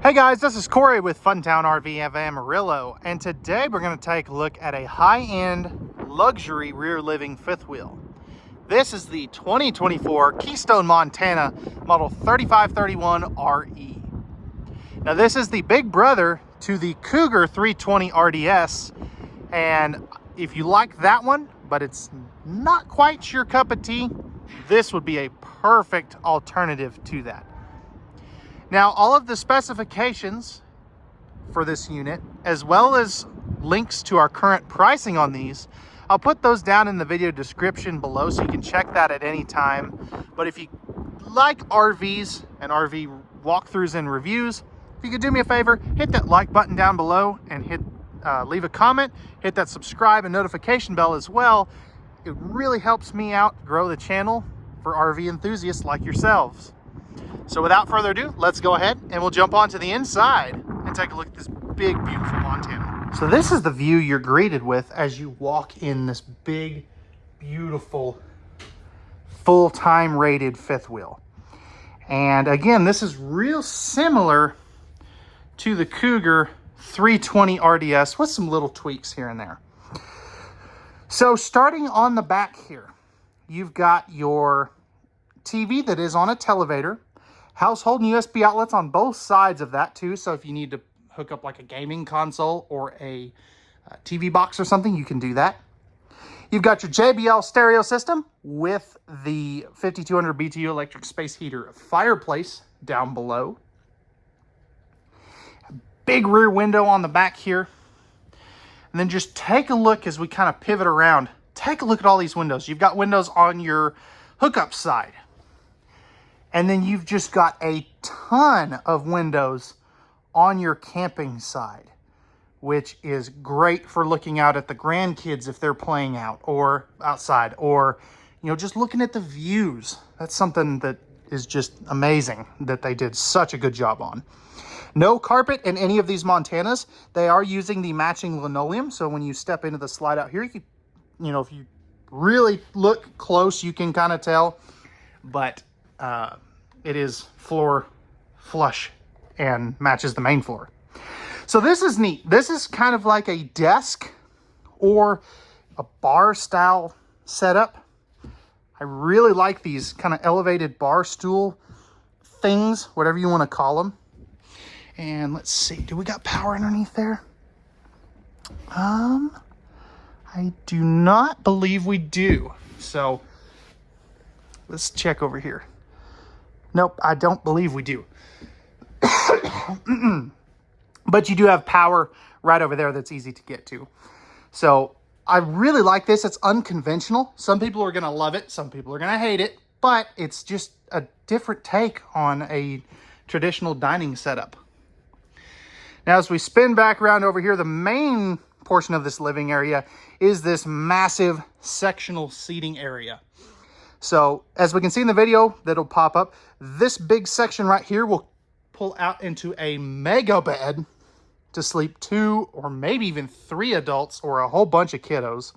Hey guys, this is Cory with Funtown RV of Amarillo, and today we're going to take a look at a high-end luxury rear living fifth wheel. This is the 2024 Keystone Montana model 3531 RE. Now this is the big brother to the Cougar 320 RDS, and if you like that one, but it's not quite your cup of tea, this would be a perfect alternative to that. Now, all of the specifications for this unit, as well as links to our current pricing on these, I'll put those down in the video description below so you can check that at any time. But if you like RVs and RV walkthroughs and reviews, if you could do me a favor, hit that like button down below and leave a comment, hit that subscribe and notification bell as well. It really helps me out grow the channel for RV enthusiasts like yourselves. So without further ado, let's go ahead and we'll jump onto the inside and take a look at this big, beautiful Montana. So this is the view you're greeted with as you walk in this big, beautiful, full-time rated fifth wheel. And again, this is real similar to the Cougar 320 RDS with some little tweaks here and there. So starting on the back here, you've got your TV that is on a televator. Household and USB outlets on both sides of that too. So if you need to hook up like a gaming console or a TV box or something, you can do that. You've got your JBL stereo system with the 5200 BTU electric space heater fireplace down below. Big rear window on the back here. And then just take a look as we kind of pivot around. Take a look at all these windows. You've got windows on your hookup side. And then you've just got a ton of windows on your camping side, which is great for looking out at the grandkids if they're playing out or outside, or, you know, just looking at the views. That's something that is just amazing that they did such a good job on. No carpet in any of these Montanas. They are using the matching linoleum. So when you step into the slide out here, you know, if you really look close, you can kind of tell, but it is floor flush and matches the main floor. So this is neat. This is kind of like a desk or a bar style setup. I really like these kind of elevated bar stool things, whatever you want to call them. And let's see, do we got power underneath there? I do not believe we do. So let's check over here. Nope, I don't believe we do. But you do have power right over there that's easy to get to. So I really like this. It's unconventional. Some people are going to love it. Some people are going to hate it. But it's just a different take on a traditional dining setup. Now, as we spin back around over here, the main portion of this living area is this massive sectional seating area. So as we can see in the video that'll pop up, this big section right here will pull out into a mega bed to sleep 2 or maybe even 3 adults or a whole bunch of kiddos.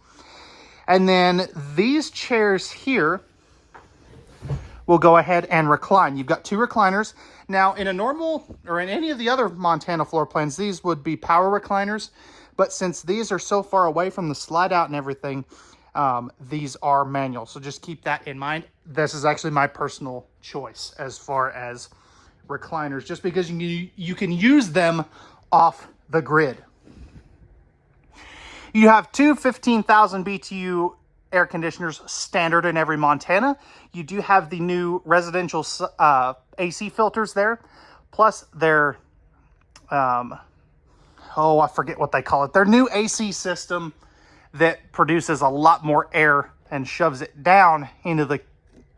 And then these chairs here will go ahead and recline. You've got 2 recliners. Now in a normal or in any of the other Montana floor plans, these would be power recliners. But since these are so far away from the slide out and everything, these are manual. So just keep that in mind. This is actually my personal choice as far as recliners, just because you can use them off the grid. You have 2 15,000 BTU air conditioners standard in every Montana. You do have the new residential AC filters there, plus their, I forget what they call it. Their new AC system that produces a lot more air and shoves it down into the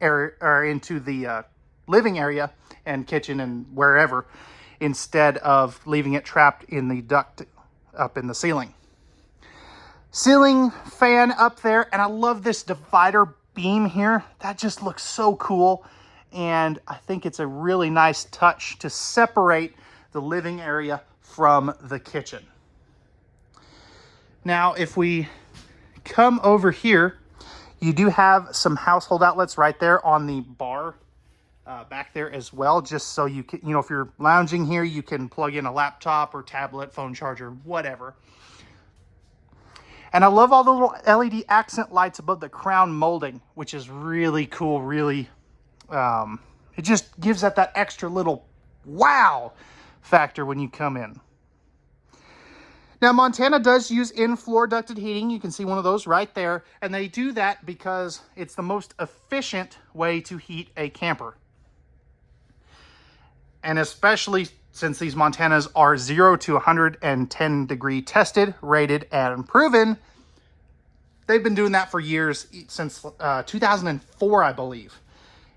air or into the living area and kitchen and wherever, instead of leaving it trapped in the duct up in the ceiling. Ceiling fan up there, and I love this divider beam here. That just looks so cool, and I think it's a really nice touch to separate the living area from the kitchen. Now, if we come over here, you do have some household outlets right there on the bar back there as well, just so you can, if you're lounging here, you can plug in a laptop or tablet, phone charger, whatever. And I love all the little LED accent lights above the crown molding, which is really cool. Really, it just gives that extra little wow factor when you come in. Now, Montana does use in-floor ducted heating. You can see one of those right there. And they do that because it's the most efficient way to heat a camper. And especially since these Montanas are 0 to 110 degree tested, rated, and proven, they've been doing that for years, since 2004, I believe,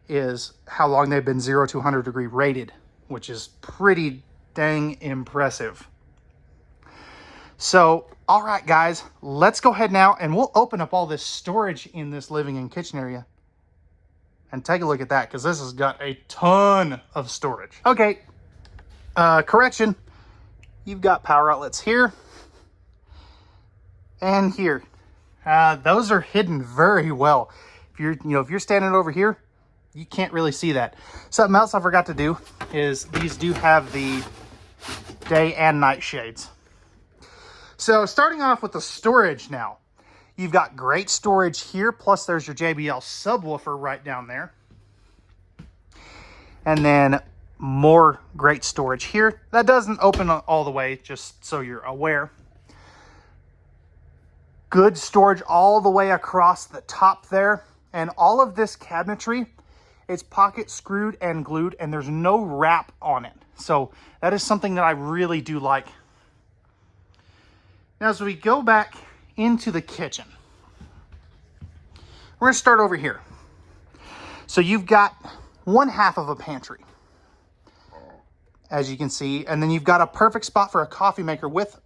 is how long they've been 0 to 100 degree rated, which is pretty dang impressive. So, all right, guys, let's go ahead now and we'll open up all this storage in this living and kitchen area and take a look at that, because this has got a ton of storage. Okay, correction. You've got power outlets here and here. Those are hidden very well. If you're standing over here, you can't really see that. Something else I forgot to do is these do have the day and night shades. So starting off with the storage now, you've got great storage here, plus there's your JBL subwoofer right down there. And then more great storage here. That doesn't open all the way, just so you're aware. Good storage all the way across the top there. And all of this cabinetry, it's pocket screwed and glued, and there's no wrap on it. So that is something that I really do like. Now, as we go back into the kitchen, we're going to start over here. So you've got one half of a pantry, as you can see, and then you've got a perfect spot for a coffee maker with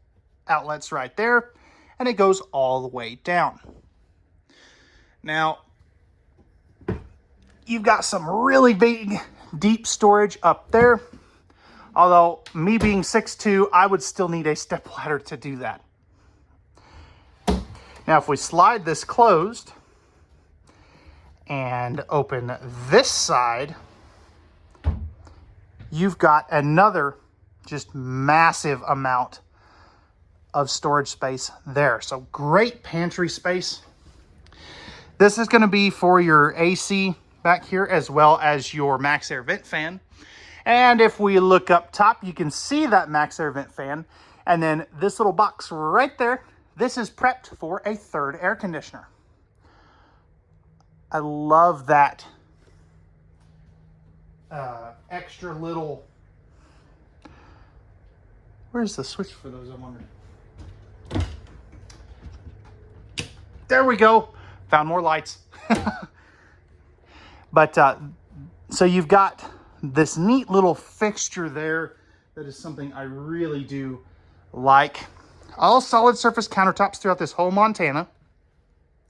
outlets right there, and it goes all the way down. Now, you've got some really big, deep storage up there, although me being 6'2", I would still need a stepladder to do that. Now, if we slide this closed and open this side, you've got another just massive amount of storage space there. So great pantry space. This is going to be for your AC back here, as well as your max air vent fan. And if we look up top, you can see that max air vent fan. And then this little box right there, this is prepped for a third air conditioner. I love that extra little... Where's the switch for those, I wonder? There we go. Found more lights. But so you've got this neat little fixture there. That is something I really do like. All solid surface countertops throughout this whole Montana.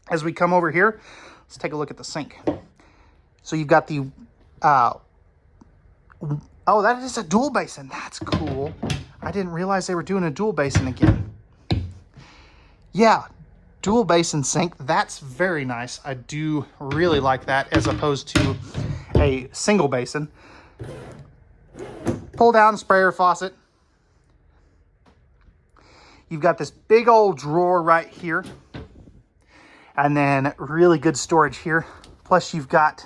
As we come over here, let's take a look at the sink. So you've got the, oh, that is a dual basin. That's cool. I didn't realize they were doing a dual basin again. Yeah, dual basin sink. That's very nice. I do really like that, as opposed to a single basin. Pull down sprayer faucet. You've got this big old drawer right here. And then really good storage here. Plus you've got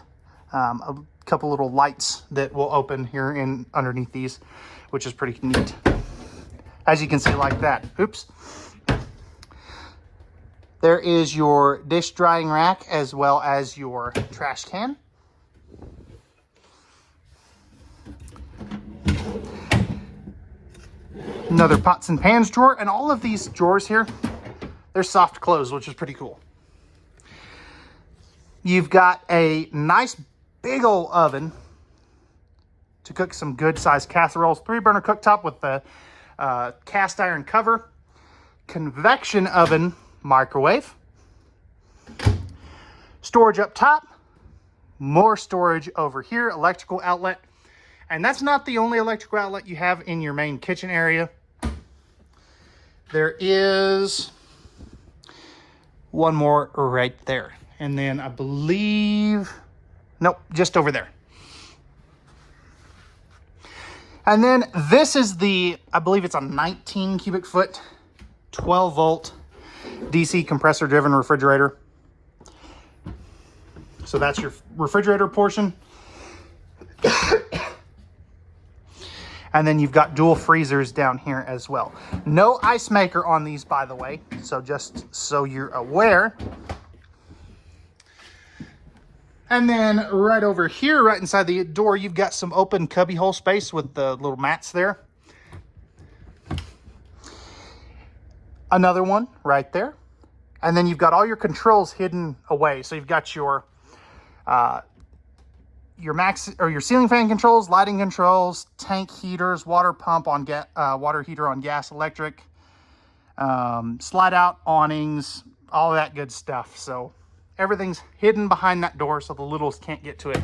a couple little lights that will open here in underneath these, which is pretty neat. As you can see, like that. Oops. There is your dish drying rack, as well as your trash can. Another pots and pans drawer, and all of these drawers here, they're soft close, which is pretty cool. You've got a nice big old oven to cook some good sized casseroles. 3-burner cooktop with the cast iron cover. Convection oven microwave. Storage up top. More storage over here. Electrical outlet. And that's not the only electrical outlet you have in your main kitchen area. There is one more right there. And then I believe, nope, just over there. And then this is the, I believe it's a 19 cubic foot, 12 volt DC compressor driven refrigerator. So that's your refrigerator portion. And then you've got dual freezers down here as well. No ice maker on these, by the way. So just so you're aware. And then right over here, right inside the door, you've got some open cubby hole space with the little mats there. Another one right there. And then you've got all your controls hidden away. So you've got your max or your ceiling fan controls, lighting controls, tank heaters, water pump on water heater on gas, electric, slide out awnings, all that good stuff. So everything's hidden behind that door so the littles can't get to it.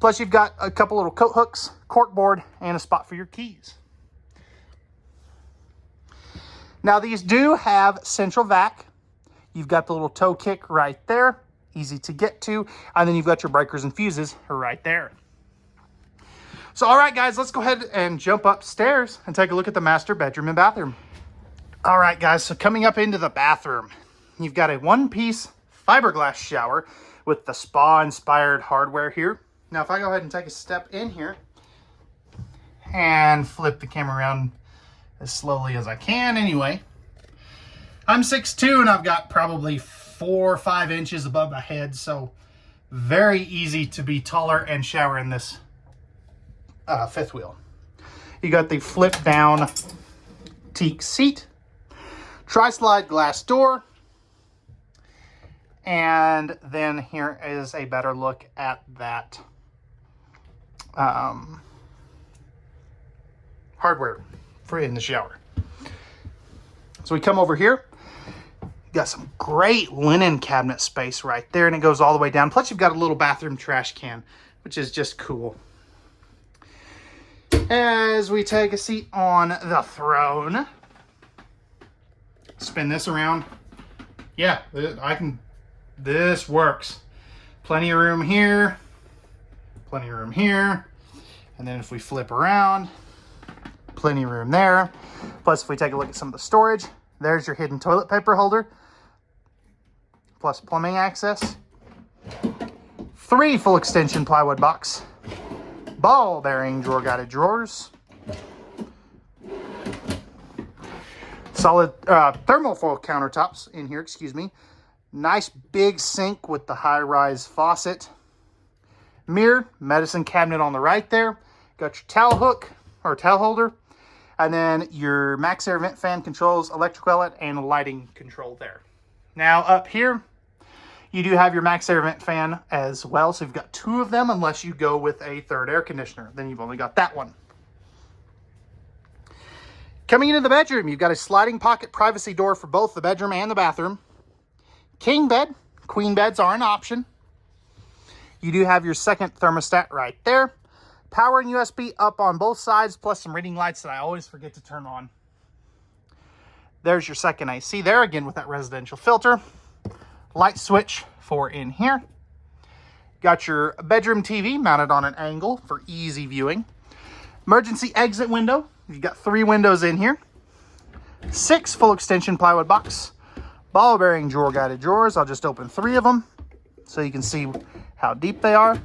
Plus you've got a couple little coat hooks, cork board, and a spot for your keys. Now these do have central vac. You've got the little toe kick right there, easy to get to, and then you've got your breakers and fuses right there. So all right guys, let's go ahead and jump upstairs and take a look at the master bedroom and bathroom. All right guys, so coming up into the bathroom, you've got a one-piece fiberglass shower with the spa-inspired hardware here. Now, if I go ahead and take a step in here and flip the camera around as slowly as I can anyway. I'm 6'2", and I've got probably 4 or 5 inches above my head, so very easy to be taller and shower in this fifth wheel. You got the flip-down teak seat, tri-slide glass door, and then here is a better look at that hardware for in the shower. So we come over here, got some great linen cabinet space right there, and it goes all the way down. Plus you've got a little bathroom trash can, which is just cool. As we take a seat on the throne, spin this around. Yeah, this works. Plenty of room here, plenty of room here. And then if we flip around, plenty of room there. Plus if we take a look at some of the storage, there's your hidden toilet paper holder, plus plumbing access. 3 full extension plywood box, ball bearing drawer guided drawers, solid thermofoil countertops in here, excuse me. Nice big sink with the high-rise faucet. Mirror, medicine cabinet on the right there. Got your towel hook or towel holder. And then your max air vent fan controls, electrical outlet, and lighting control there. Now up here, you do have your max air vent fan as well. So you've got 2 of them unless you go with a 3rd air conditioner. Then you've only got that one. Coming into the bedroom, you've got a sliding pocket privacy door for both the bedroom and the bathroom. King bed, queen beds are an option. You do have your 2nd thermostat right there. Power and USB up on both sides, plus some reading lights that I always forget to turn on. There's your 2nd AC there, again with that residential filter. Light switch for in here. Got your bedroom TV mounted on an angle for easy viewing. Emergency exit window. You've got 3 windows in here. 6 full extension plywood box. Ball bearing drawer guided drawers. I'll just open 3 of them so you can see how deep they are.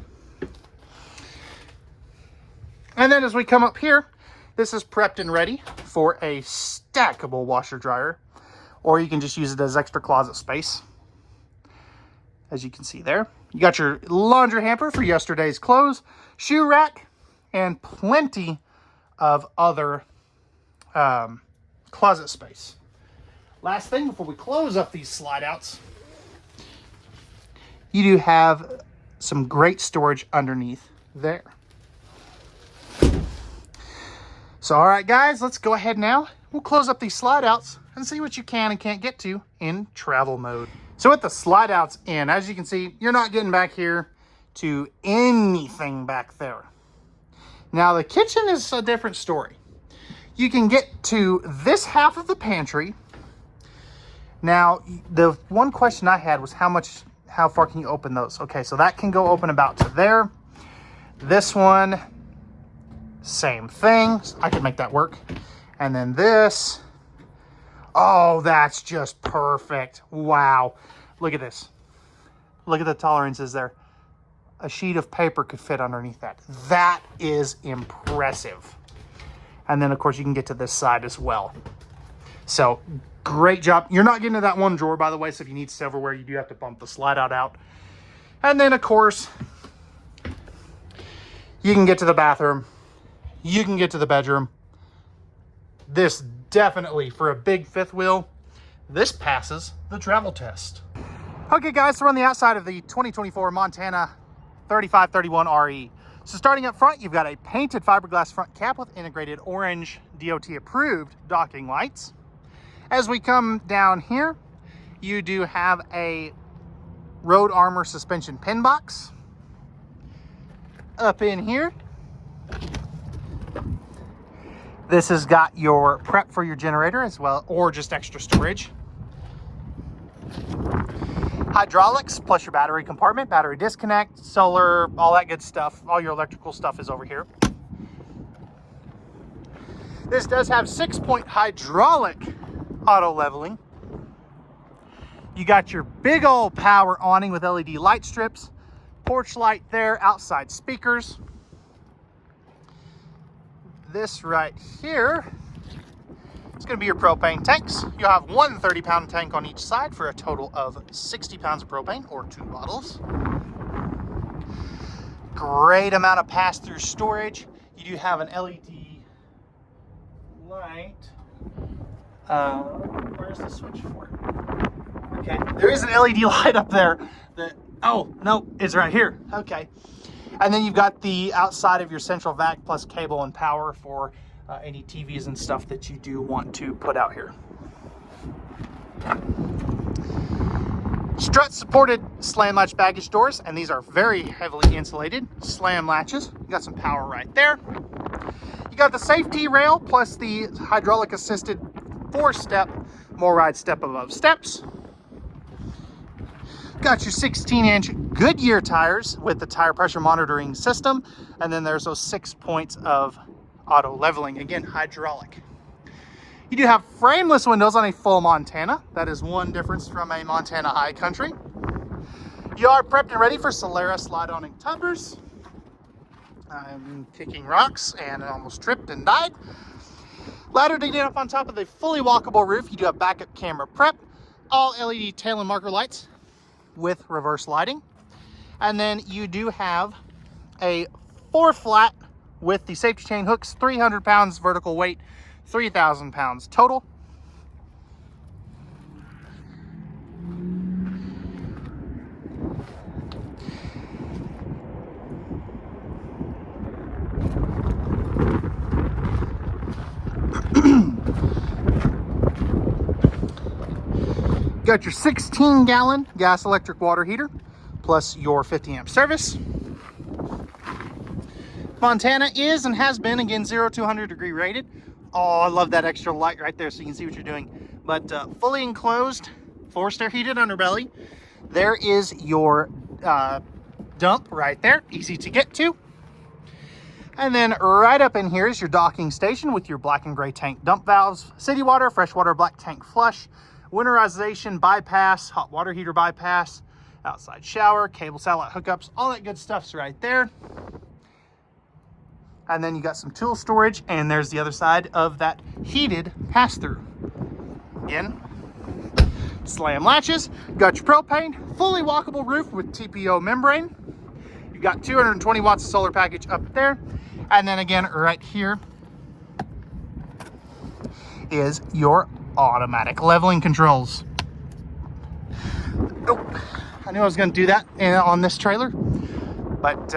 And then as we come up here, this is prepped and ready for a stackable washer dryer, or you can just use it as extra closet space. As you can see there, you got your laundry hamper for yesterday's clothes, shoe rack, and plenty of other closet space. Last thing before we close up these slide outs, you do have some great storage underneath there. So all right guys, let's go ahead now. We'll close up these slide outs and see what you can and can't get to in travel mode. So with the slide outs in, as you can see, you're not getting back here to anything back there. Now the kitchen is a different story. You can get to this half of the pantry. Now, the one question I had was how far can you open those? Okay, so that can go open about to there. This one Same thing. I could make that work. And then this. Oh, that's just perfect. Wow. Look at this. Look at the tolerances there. A sheet of paper could fit underneath that. That is impressive. And then, of course, you can get to this side as well. So, great job. You're not getting to that one drawer, by the way, so if you need silverware, you do have to bump the slide out. And then, of course, you can get to the bathroom. You can get to the bedroom. This definitely, for a big fifth wheel, this passes the travel test. Okay, guys, so we're on the outside of the 2024 Montana 3531 RE. So starting up front, you've got a painted fiberglass front cap with integrated orange DOT approved docking lights. As we come down here, you do have a Road Armor suspension pin box. Up in here, this has got your prep for your generator as well, or just extra storage. Hydraulics plus your battery compartment, battery disconnect, solar, all that good stuff. All your electrical stuff is over here. This does have 6-point hydraulic auto leveling. You got your big old power awning with LED light strips, porch light there, outside speakers. This right here is going to be your propane tanks. You'll have one 30-pound tank on each side for a total of 60 pounds of propane, or 2 bottles. Great amount of pass-through storage. You do have an LED light. Where's the switch for it? Okay, there is an LED light up there that, oh, no, it's right here. Okay. And then you've got the outside of your central vac plus cable and power for any TVs and stuff that you do want to put out here. Strut supported slam latch baggage doors, and these are very heavily insulated slam latches. You got some power right there. You got the safety rail plus the hydraulic assisted 4-step MORryde step above steps. Got your 16-inch Goodyear tires with the tire pressure monitoring system, and then there's those 6 points of auto leveling, again hydraulic. You do have frameless windows on a full Montana. That is one difference from a Montana high country. You are prepped and ready for Solera slide-awning tumbers. I'm kicking rocks and almost tripped and died. Ladder digging up on top of the fully walkable roof. You do have backup camera prep, all LED tail and marker lights with reverse lighting. And then you do have a 4-flat with the safety chain hooks, 300 pounds vertical weight, 3,000 pounds total. Got your 16-gallon gas electric water heater plus your 50-amp service. Montana is and has been, again, 0 to 100 degree rated. Oh, I love that extra light right there so you can see what you're doing. But fully enclosed, forced air heated underbelly. There is your dump right there, easy to get to. And then right up in here is your docking station with your black and gray tank dump valves, city water, freshwater black tank flush, winterization bypass, hot water heater bypass, outside shower, cable satellite hookups, all that good stuff's right there. And then you got some tool storage, and there's the other side of that heated pass-through. Again, slam latches, got your propane, fully walkable roof with TPO membrane. You've got 220 watts of solar package up there. And then again, right here is your automatic leveling controls. Oh, I knew I was going to do that on this trailer, but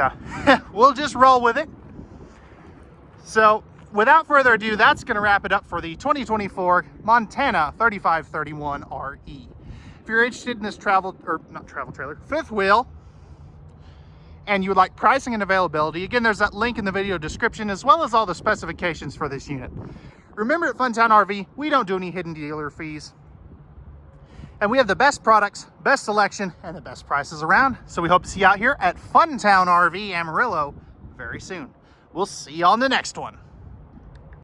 we'll just roll with it. So without further ado, that's going to wrap it up for the 2024 Montana 3531 RE. If you're interested in this fifth wheel, and you would like pricing and availability, again, there's that link in the video description, as well as all the specifications for this unit. Remember, at Funtown RV, we don't do any hidden dealer fees. And we have the best products, best selection, and the best prices around. So we hope to see you out here at Funtown RV Amarillo very soon. We'll see you on the next one.